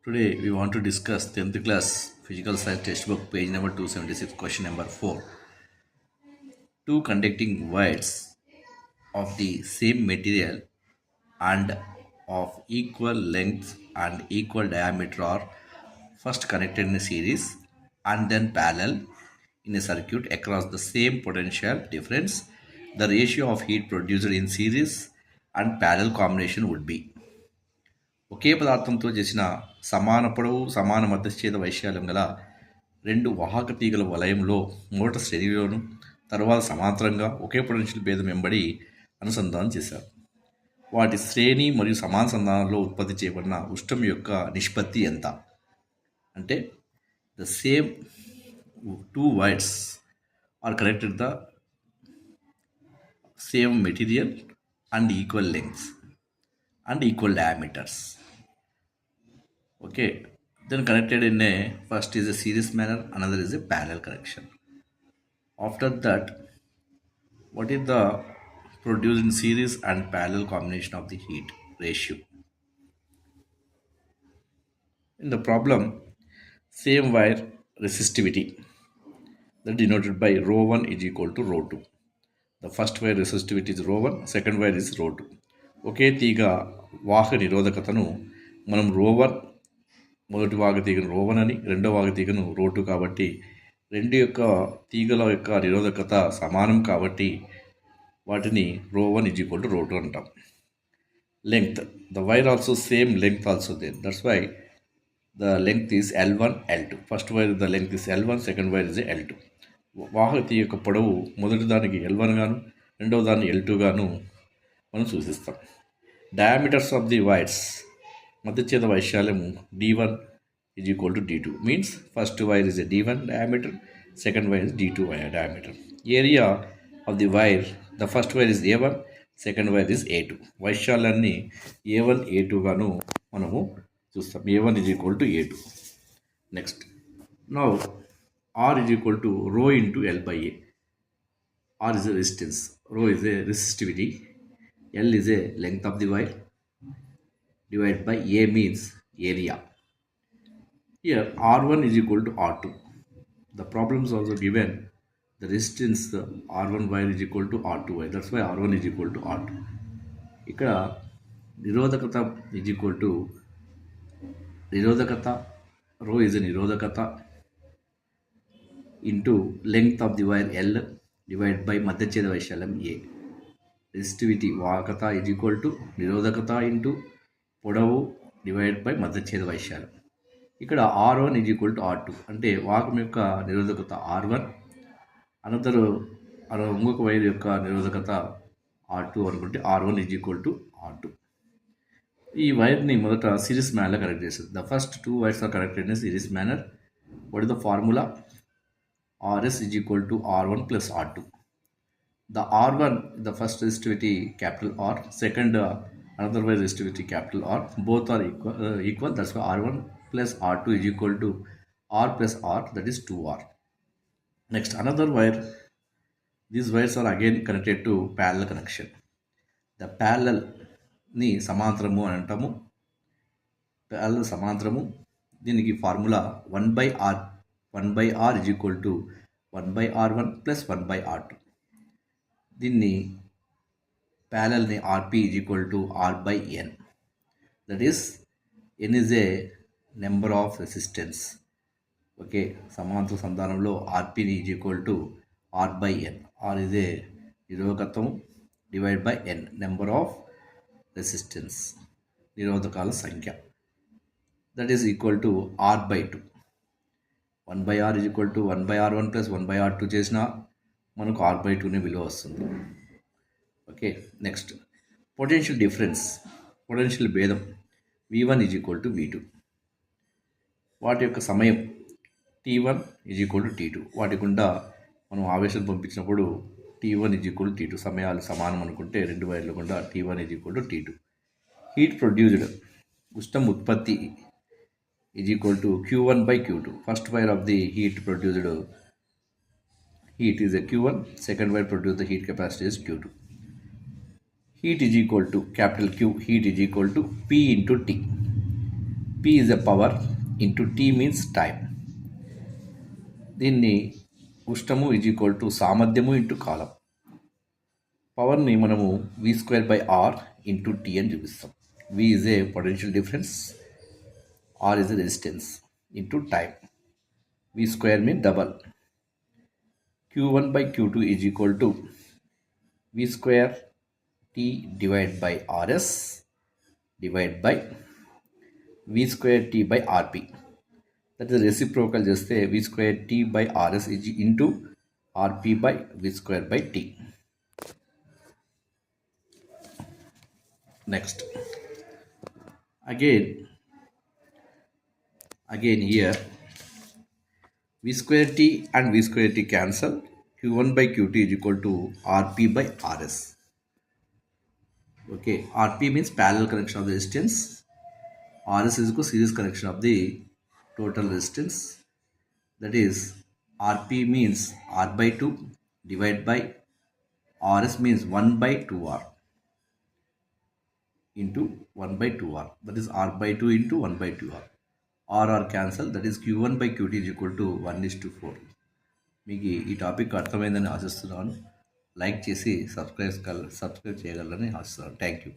Today we want to discuss 10th class physical science textbook page number 276 question number 4. Two conducting wires of the same material and of equal length and equal diameter are first connected in a series and then parallel in a circuit across the same potential difference. The ratio of heat produced in series and parallel combination would be ఒకే పదార్థంతో చేసిన సమాన పొడవు సమాన మధ్యఛ్ఛేద వైశాల్యం గల రెండు వాహక తీగల వలయంలో మొదట శ్రేణిలోను తరువాత సమాంతరంగా ఒకే పొటెన్షియల్ భేదం వెంబడి అనుసంధానం చేశారు. వాటి శ్రేణి మరియు సమాన సంధానంలో ఉత్పత్తి చేయబడిన ఉష్ణం యొక్క నిష్పత్తి ఎంత అంటే the same two wires are connected the same material and equal lengths and equal diameters. Okay, then connected in a first is a series manner, another is a parallel connection. After that, what is the produced in series and parallel combination of the heat ratio? In the problem, same wire resistivity that denoted by rho 1 is equal to rho 2. The first wire resistivity is rho 1, second wire is rho 2. ఒకే తీగ వాహక నిరోధకతను మనం rover మొదటి వాహక తీగను Rowan అని రెండో వాహక తీగను రోటు కాబట్టి రెండు యొక్క తీగల యొక్క నిరోధకత సమానం కాబట్టి వాటిని rho one is equal to rho two అంటాం. Length the wire also same length also there that's why the length is L1 L2. First wire the length is L1, second wire is L2. వాహక తీగ యొక్క పొడవు మొదటి దానికి L1 గాను రెండవ దాన్ని L2 గాను మనం సూచిస్తాం. డయామీటర్స్ ఆఫ్ ది వైర్స్ మధ్యఛేద వైశాల్యము D1 is equal to D2 means first wire is a D1 diameter, second wire is D2 diameter. Area of the wire, the first wire is A1, second wire is A2. వైశాల్యాన్ని A1 A2 గాను మనము చూస్తాం. A1 is equal to A2. Next, now R is equal to rho into L by A. R is a resistance, rho is a resistivity, L is a length of the wire, divided by A means area. Here R1 is equal to R2. The problem is also given the resistance R1 wire is equal to R2 wire. That's why R1 is equal to R2. ఇక్కడ నిరోధకత is equal to నిరోధకత rho is a నిరోధకత into length of the wire L divided by మధ్యఛేద వైశాల్యం A. Resistivity వాహకత is equal to నిరోధకత into పొడవు divide by మధ్యఛేద వైశాల్యం. ఇక్కడ R1 is equal to R2 అంటే వాహకం యొక్క నిరోధకత R1, అనంతరం ఇంకొక వైర్ యొక్క నిరోధకత R2 అనుకుంటే R1 is equal to R2. ఈ వైర్ని మొదట సిరీస్ మ్యానర్లో కనెక్ట్ చేస్తుంది. The first two wires are connected in series manner. What is the formula? RS is equal to R1 plus R2. The R1, the first resistivity capital R, second another wire resistivity capital R, both are equal. That's why R1 plus R2 is equal to R plus R, that is 2R. Next, another wire, these wires are again connected to parallel connection. The parallel ni సమాంతరము అని అంటాము. parallel సమాంతరము, దీనికి formula 1/R is equal to 1/R1 plus 1/R2. దీన్ని ప్యారల్ని RP is equal to R by N. That is, N is a number of resistance. Okay, సమాంతర సంధానంలో RP is equal to R by N. R is a నిరోధకత్వం divide by N, number of resistance, నిరోధకాల సంఖ్య. That is equal to R by 2. 1/R is equal to 1/R1 plus 1/R2 చేసిన మనకు R by 2ని విలువ వస్తుంది. Okay, next potential difference, potential భేదం V1 is equal to V2. వాటి యొక్క సమయం T1 is equal to T2. వాటి గుండా మనం ఆవేశం పంపించినప్పుడు T1 is equal to T2. సమయాలు సమానం అనుకుంటే రెండు వైర్ల గుండా T1 is equal to T2. Heat produced, ఉష్ణం ఉత్పత్తి is equal to Q1 by Q2. First wire of the heat produced heat is a Q1, second wire produce the heat capacity is Q2. Heat is equal to capital Q, heat is equal to P into T. P P is a power into T means time. దీన్ని ఉష్ణము is equal to సామర్థ్యము into కాలం. పవర్ని మనము V²/R into T అని చూపిస్తాం. V is a potential difference, R is a resistance into time. V² means double. Q1/Q2 is equal to V² T divided by RS divided by V² T by RP. That is reciprocal just say V² T by RS is into RP by V² by T. Next, again here V² T and V² T cancel. Q1/Q2 is equal to RP by RS. Okay, RP means parallel connection of the resistance. RS is equal to series connection of the total resistance. That is RP means R/2 divided by RS means 1/2R into 1/2R. That is R/2 into 1/2R. R cancel. That is Q1/Q2 is equal to 1:4. మీకు ఈ topic అర్థమైందని ఆశిస్తున్నాను. Like చేసి subscribe చేయగలరని ఆశిస్తున్నాను. Thank you.